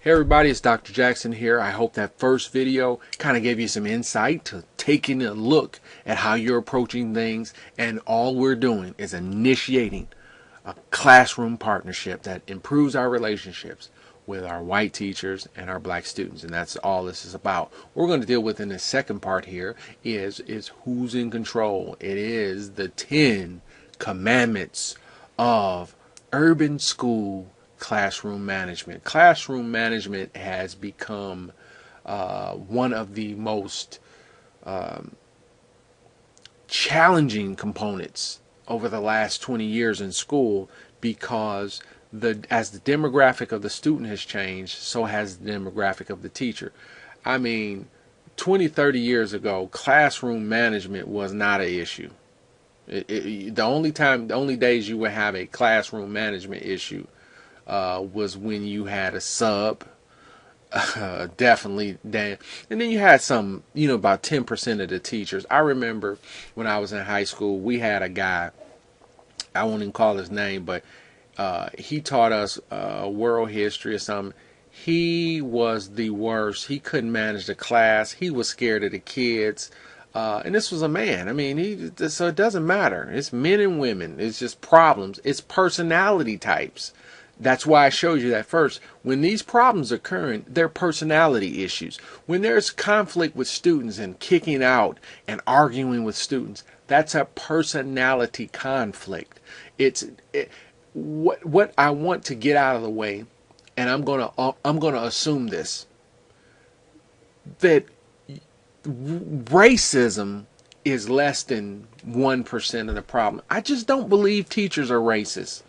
Hey everybody, it's Dr. Jackson here. I hope that first video kind of gave you some insight to taking a look at how you're approaching things, and all we're doing is initiating a classroom partnership that improves our relationships with our white teachers and our black students, and that's all this is about. What we're going to deal with in the second part here is who's in control. It is the 10 commandments of urban school classroom management. Classroom management has become one of the most challenging components over the last 20 years in school, because as the demographic of the student has changed, so has the demographic of the teacher. I mean, 20, 30 years ago, classroom management was not an issue. The only days you would have a classroom management issue was when you had a sub, definitely. And then you had some, about 10% of the teachers. I remember when I was in high school, we had a guy, I won't even call his name, but he taught us world history or something. He was the worst. He couldn't manage the class. He was scared of the kids. And this was a man. I mean, so it doesn't matter. It's men and women. It's just problems. It's personality types. That's why I showed you that first. When these problems are occurring, they're personality issues. When there's conflict with students and kicking out and arguing with students, that's a personality conflict. What I want to get out of the way, and I'm gonna assume this, that racism is less than 1% of the problem. I just don't believe teachers are racist.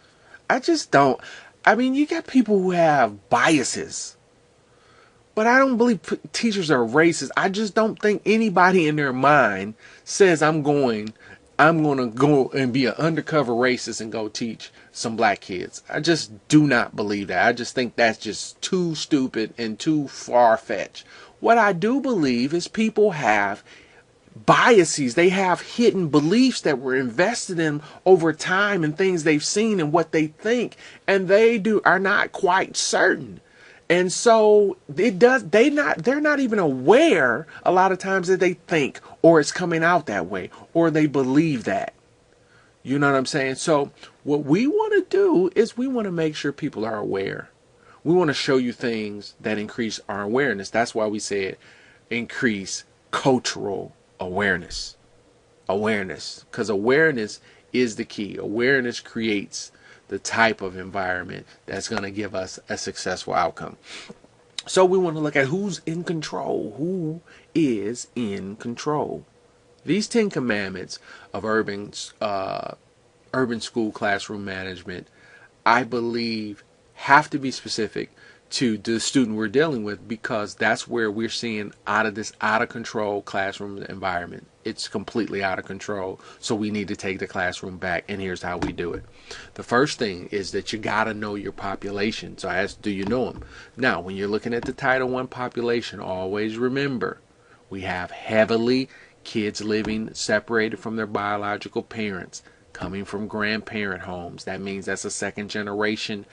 I just don't. I mean, you got people who have biases, but I don't believe teachers are racist. I just don't think anybody in their mind says I'm going to go and be an undercover racist and go teach some black kids. I just do not believe that. I just think that's just too stupid and too far-fetched. What I do believe is people have biases. They have hidden beliefs that were invested in over time, and things they've seen and what they think, and are not quite certain. And so they're not even aware a lot of times that they think, or it's coming out that way, or they believe that. You know what I'm saying? So what we want to do is we want to make sure people are aware. We want to show you things that increase our awareness. That's why we said increase cultural awareness, because awareness is the key. Awareness creates the type of environment that's going to give us a successful outcome. So we want to look at who's in control. Who is in control? These 10 commandments of urban school classroom management, I believe, have to be specific to the student we're dealing with, because that's where we're seeing out of control classroom environment. It's completely out of control. So we need to take the classroom back, and here's how we do it. The first thing is that you got to know your population. So I asked, do you know them? Now, when you're looking at the Title I population, always remember we have heavily kids living separated from their biological parents, coming from grandparent homes. That means that's a second generation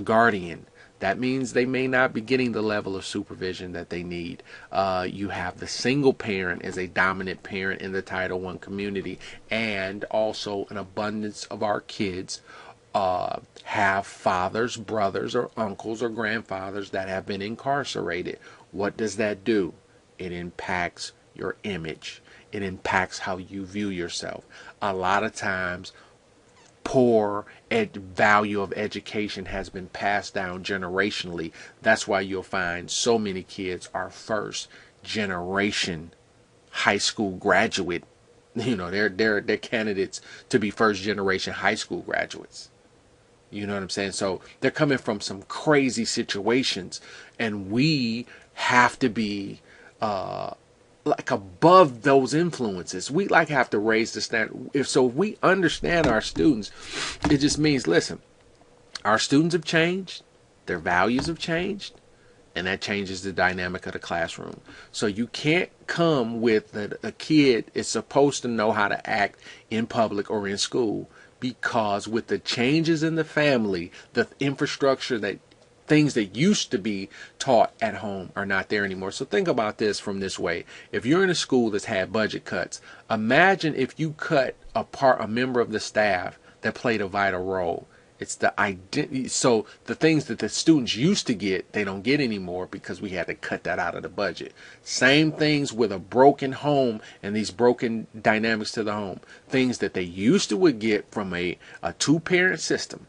guardian. That means they may not be getting the level of supervision that they need. You have the single parent as a dominant parent in the Title I community, and also an abundance of our kids have fathers, brothers, or uncles or grandfathers that have been incarcerated. What does that do? It impacts your image. It impacts how you view yourself. A lot of times, poor value of education has been passed down generationally. That's why you'll find so many kids are first generation high school graduate. They're candidates to be first generation high school graduates. You know what I'm saying? So they're coming from some crazy situations, and we have to be above those influences. We have to raise the standard. If we understand our students, it just means, listen, our students have changed, their values have changed, and that changes the dynamic of the classroom. So you can't come with a kid is supposed to know how to act in public or in school, because with the changes in the family, the infrastructure that things that used to be taught at home are not there anymore. So think about this from this way. If you're in a school that's had budget cuts, imagine if you cut apart a member of the staff that played a vital role. It's the identity. So the things that the students used to get, they don't get anymore because we had to cut that out of the budget. Same things with a broken home and these broken dynamics to the home. Things that they used to would get from a two-parent system,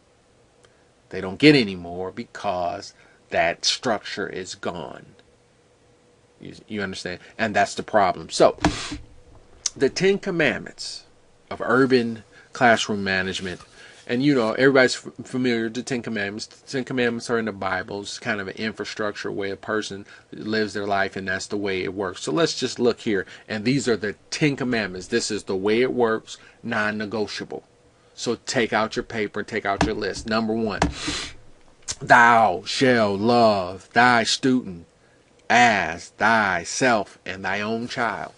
they don't get anymore because that structure is gone. You understand? And that's the problem. So the 10 commandments of urban classroom management. And everybody's familiar with the 10 Commandments. The 10 Commandments are in the Bible. It's kind of an infrastructure way a person lives their life, and that's the way it works. So let's just look here. And these are the 10 Commandments. This is the way it works, non-negotiable. So take out your paper, take out your list. Number 1, thou shalt love thy student as thyself and thy own child.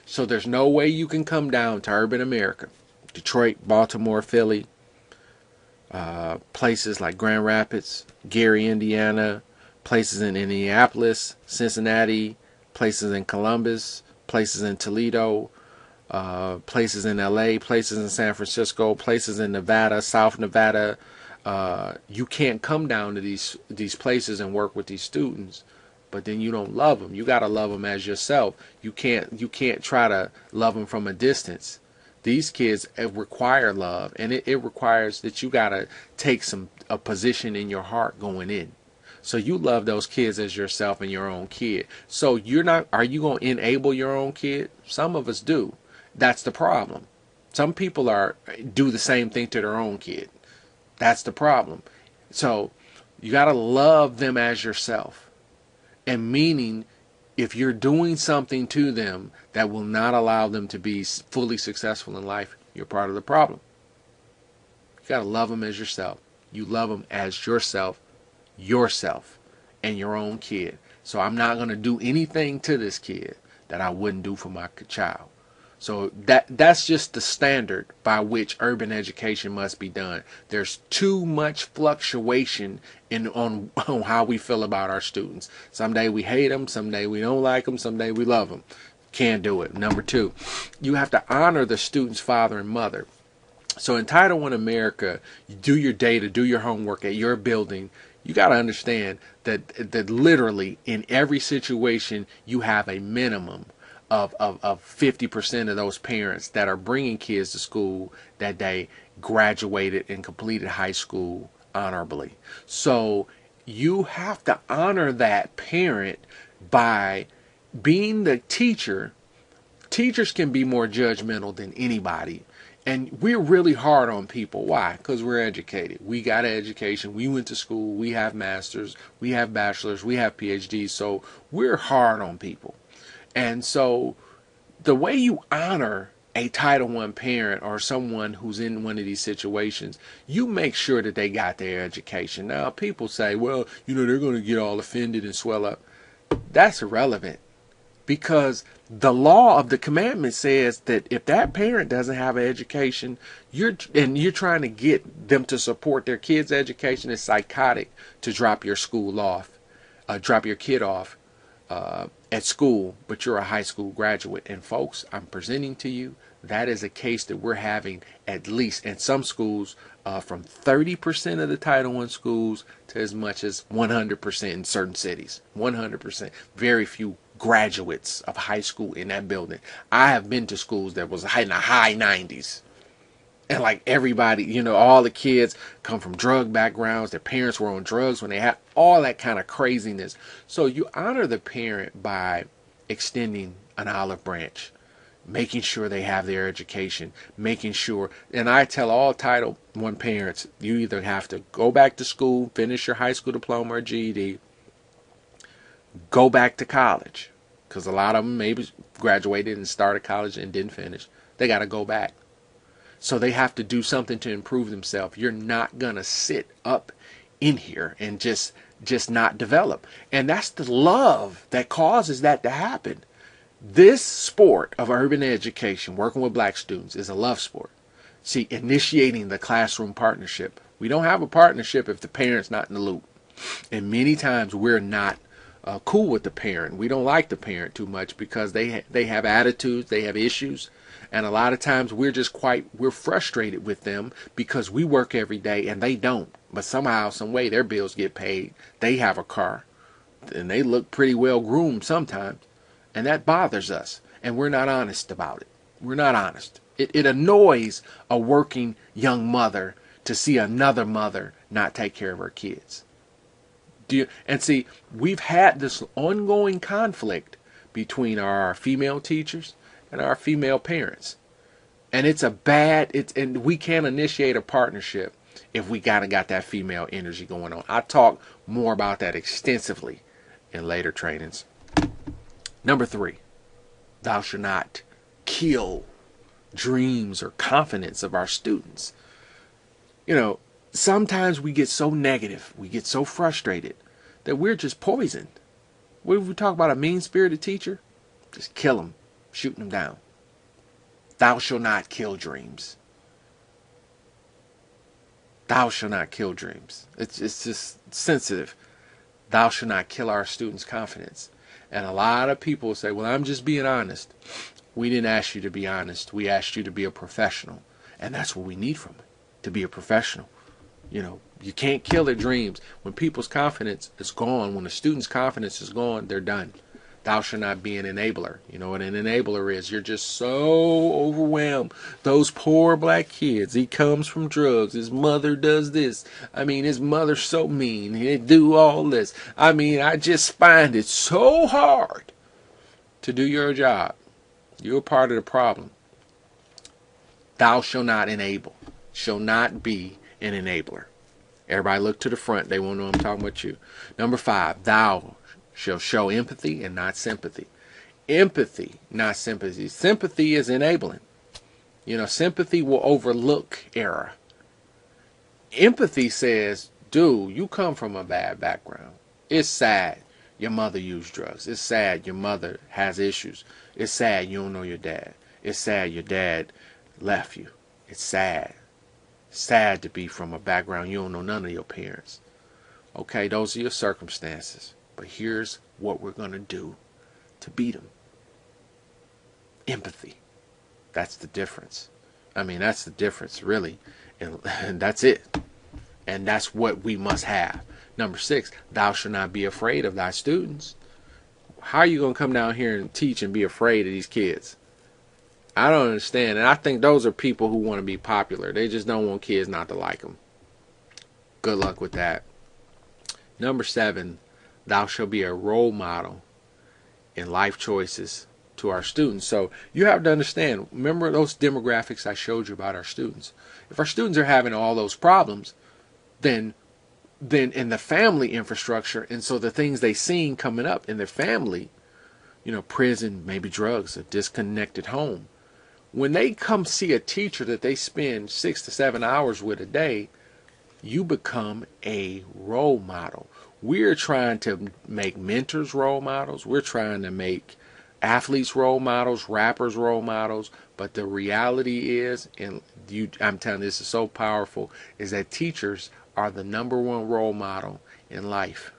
So there's no way you can come down to urban America, Detroit, Baltimore, Philly, places like Grand Rapids, Gary, Indiana, places in Indianapolis, Cincinnati, places in Columbus, places in Toledo, places in LA, places in San Francisco, places in Nevada, South Nevada. You can't come down to these places and work with these students, but then you don't love them. You got to love them as yourself. You can't try to love them from a distance. These kids require love, and it requires that you got to take a position in your heart going in. So you love those kids as yourself and your own kid. So are you going to enable your own kid? Some of us do. That's the problem. Some people do the same thing to their own kid. That's the problem. So you got to love them as yourself. And meaning, if you're doing something to them that will not allow them to be fully successful in life, you're part of the problem. You got to love them as yourself. You love them as yourself, and your own kid. So I'm not going to do anything to this kid that I wouldn't do for my child. So that's just the standard by which urban education must be done. There's too much fluctuation on how we feel about our students. Someday we hate them, someday we don't like them, someday we love them. Can't do it. Number 2, you have to honor the student's father and mother. So in Title I America, you do your data, do your homework at your building. You got to understand that literally in every situation you have a minimum of 50% of those parents that are bringing kids to school that they graduated and completed high school honorably. So you have to honor that parent by being the teacher. Teachers can be more judgmental than anybody. And we're really hard on people. Why? Because we're educated. We got an education. We went to school. We have masters. We have bachelors. We have PhDs. So we're hard on people. And so the way you honor a Title I parent or someone who's in one of these situations, you make sure that they got their education. Now, people say, well, they're going to get all offended and swell up. That's irrelevant, because the law of the commandment says that if that parent doesn't have an education, you're trying to get them to support their kid's education, it's psychotic to drop your kid off at school, but you're a high school graduate. And folks, I'm presenting to you, that is a case that we're having at least in some schools, from 30% of the Title I schools to as much as 100% in certain cities. 100%. Very few graduates of high school in that building. I have been to schools that was in the high 90s. And like everybody, all the kids come from drug backgrounds. Their parents were on drugs when they had all that kind of craziness. So you honor the parent by extending an olive branch, making sure they have their education, making sure. And I tell all Title I parents, you either have to go back to school, finish your high school diploma or GED, go back to college, because a lot of them maybe graduated and started college and didn't finish. They got to go back. So they have to do something to improve themselves. You're not going to sit up in here and just not develop. And that's the love that causes that to happen. This sport of urban education, working with black students, is a love sport. See, initiating the classroom partnership. We don't have a partnership if the parent's not in the loop. And many times we're not cool with the parent. We don't like the parent too much because they have attitudes, they have issues, and a lot of times we're frustrated with them because we work every day and they don't. But somehow, some way, their bills get paid. They have a car, and they look pretty well groomed sometimes, and that bothers us. And we're not honest about it. We're not honest. It annoys a working young mother to see another mother not take care of her kids. And see, we've had this ongoing conflict between our female teachers and our female parents. And and we can't initiate a partnership if we got that female energy going on. I talk more about that extensively in later trainings. Number 3, thou shalt not kill dreams or confidence of our students. Sometimes we get so negative, we get so frustrated that we're just poisoned. What if we talk about a mean-spirited teacher? Just kill them, shooting them down. Thou shalt not kill dreams. Thou shalt not kill dreams. It's just sensitive. Thou shalt not kill our students' confidence. And a lot of people say, well, I'm just being honest. We didn't ask you to be honest. We asked you to be a professional. And that's what we need from it, to be a professional. You can't kill their dreams. When people's confidence is gone, when a student's confidence is gone, they're done. Thou shalt not be an enabler. You know what an enabler is? You're just so overwhelmed. Those poor black kids. He comes from drugs. His mother does this. His mother's so mean. He do all this. I just find it so hard to do your job. You're part of the problem. Thou shalt not enable. Shall not be an enabler. Everybody look to the front. They won't know I'm talking about you. Number 5, thou shall show empathy and not sympathy. Empathy, not sympathy. Sympathy is enabling. Sympathy will overlook error. Empathy says, dude, you come from a bad background. It's sad your mother used drugs. It's sad your mother has issues. It's sad you don't know your dad. It's sad your dad left you. It's sad. Sad to be from a background you don't know none of your parents. Okay, those are your circumstances. But here's what we're going to do to beat them. Empathy. That's the difference. That's the difference, really. And that's it. And that's what we must have. Number 6, thou shalt not be afraid of thy students. How are you going to come down here and teach and be afraid of these kids? I don't understand. And I think those are people who want to be popular. They just don't want kids not to like them. Good luck with that. Number 7, thou shalt be a role model in life choices to our students. So you have to understand, remember those demographics I showed you about our students. If our students are having all those problems, then in the family infrastructure, and so the things they seen coming up in their family, prison, maybe drugs, a disconnected home. When they come see a teacher that they spend 6 to 7 hours with a day, you become a role model. We're trying to make mentors role models. We're trying to make athletes role models, rappers role models. But the reality is, I'm telling you, this is so powerful, is that teachers are the number one role model in life.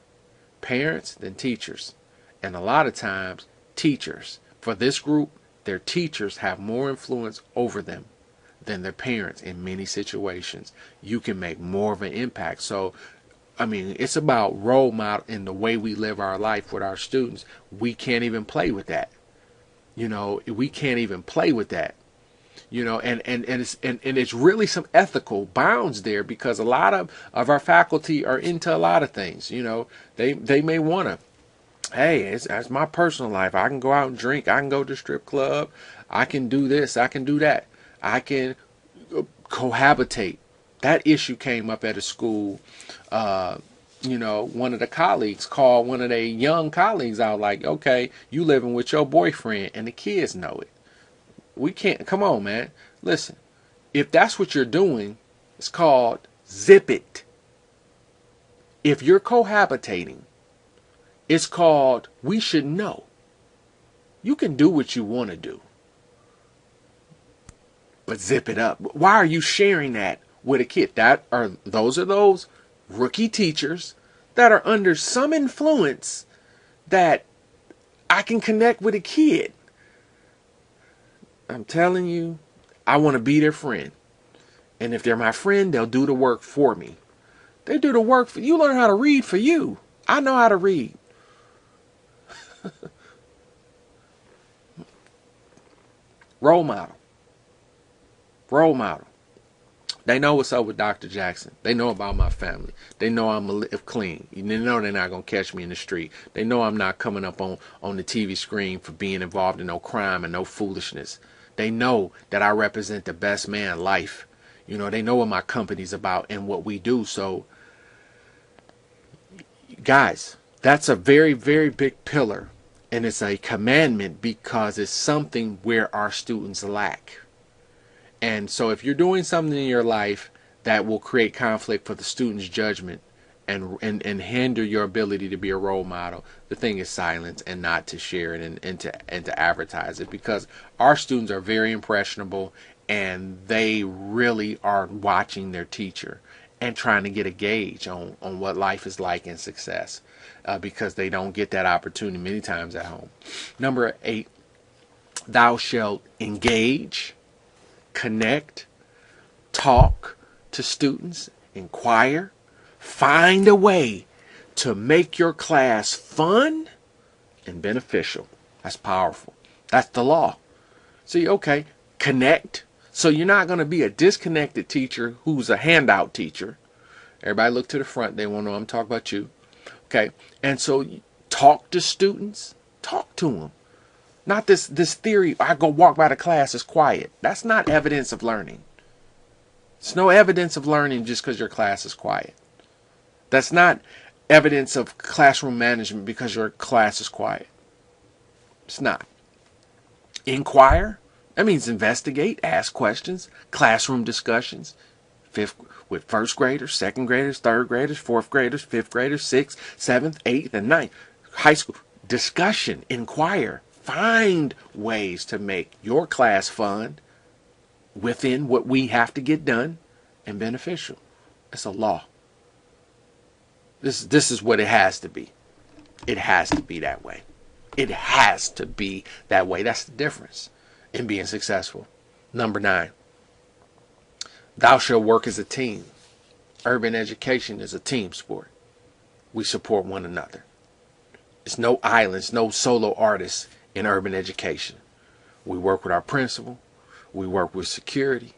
Parents, then teachers. And a lot of times, teachers. For this group, their teachers have more influence over them than their parents in many situations. You can make more of an impact. So, it's about role model in the way we live our life with our students. We can't even play with that. We can't even play with that. And it's really some ethical bounds there, because a lot of our faculty are into a lot of things. They may want to, hey, that's my personal life. I can go out and drink. I can go to the strip club. I can do this. I can do that. I can cohabitate. That issue came up at a school. One of the colleagues called one of their young colleagues out like, okay, you living with your boyfriend, and the kids know it. We can't, come on, man. Listen, if that's what you're doing, it's called zip it. If you're cohabitating, it's called we should know. You can do what you want to do, but zip it up. Why are you sharing that with a kid? Those are those rookie teachers that are under some influence that I can connect with a kid. I'm telling you, I want to be their friend. And if they're my friend, they'll do the work for me. They do the work for you. Learn how to read for you. I know how to read. Role model. Role model. They know what's up with Dr. Jackson. They know about my family. They know I'm going to live clean. They know they're not going to catch me in the street. They know I'm not coming up on the TV screen for being involved in no crime and no foolishness. They know that I represent the best man life. You know, they know what my company's about and what we do. So, guys, that's a very, very big pillar. And it's a commandment because it's something where our students lack. And so if you're doing something in your life that will create conflict for the student's judgment and hinder your ability to be a role model, the thing is silence and not to share it and to advertise it, because our students are very impressionable and they really are watching their teacher and trying to get a gauge on what life is like and success, because they don't get that opportunity many times at home. Number 8, thou shalt engage, connect, talk to students, inquire, find a way to make your class fun and beneficial. That's powerful. That's the law. See, okay, connect. So you're not going to be a disconnected teacher who's a handout teacher. Everybody look to the front. They want to know I'm talking about you. Okay, and so talk to students. Talk to them. Not this theory, I go walk by the class, it's quiet. That's not evidence of learning. It's no evidence of learning just because your class is quiet. That's not evidence of classroom management because your class is quiet. It's not. Inquire, that means investigate, ask questions, classroom discussions, with first graders, second graders, third graders, fourth graders, fifth graders, sixth, seventh, eighth, and ninth. High school, discussion, inquire. Find ways to make your class fun within what we have to get done and beneficial. It's a law. This is what it has to be. It has to be that way. It has to be that way. That's the difference in being successful. Number 9, thou shalt work as a team. Urban education is a team sport. We support one another. It's no islands, no solo artists in urban education. We work with our principal. We work with security.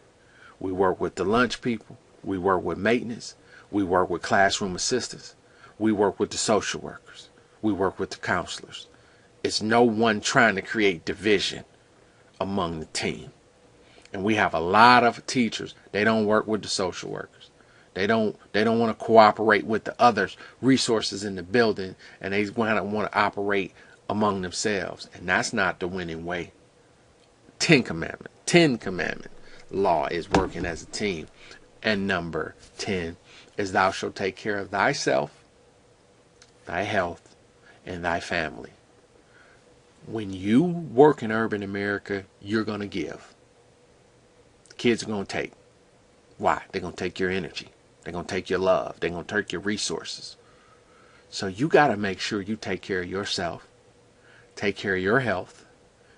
We work with the lunch people. We work with maintenance. We work with classroom assistants. We work with the social workers. We work with the counselors. It's no one trying to create division among the team. And we have a lot of teachers. They don't work with the social workers. They don't want to cooperate with the other resources in the building, and they want to operate among themselves. And that's not the winning way. 10 commandment law is working as a team. And number 10 is thou shalt take care of thyself, thy health, and thy family. When you work in urban America, you're going to give. The kids are going to take. Why? They're going to take your energy. They're going to take your love. They're going to take your resources. So you got to make sure you take care of yourself, take care of your health,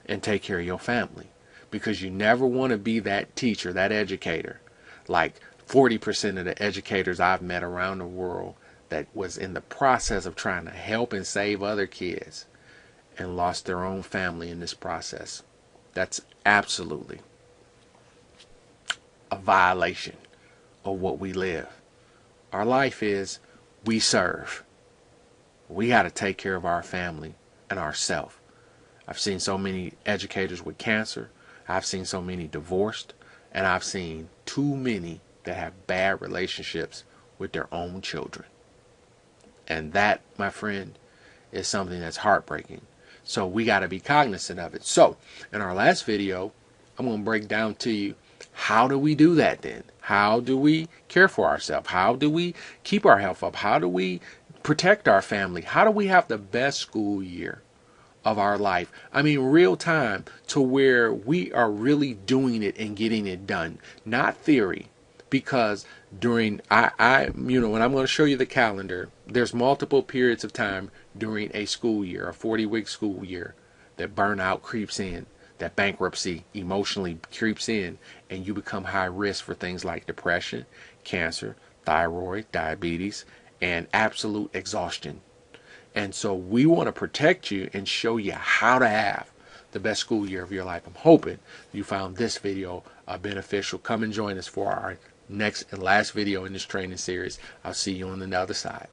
and take care of your family. Because you never want to be that teacher, that educator, like 40% of the educators I've met around the world that was in the process of trying to help and save other kids and lost their own family in this process. That's absolutely a violation of what we live. Our life is we serve. We got to take care of our family and ourselves. I've seen so many educators with cancer. I've seen so many divorced. And I've seen too many that have bad relationships with their own children. And that, my friend, is something that's heartbreaking. So we got to be cognizant of it. So in our last video, I'm going to break down to you, how do we do that then? How do we care for ourselves? How do we keep our health up? How do we protect our family? How do we have the best school year of our life? I mean, real time, to where we are really doing it and getting it done, not theory. Because during, when I'm going to show you the calendar, There's multiple periods of time during a school year, a 40-week school year, that burnout creeps in, that bankruptcy emotionally creeps in, and you become high risk for things like depression, cancer, thyroid, diabetes, and absolute exhaustion. And so we want to protect you and show you how to have the best school year of your life. I'm hoping you found this video beneficial. Come and join us for our next and last video in this training series. I'll see you on the other side.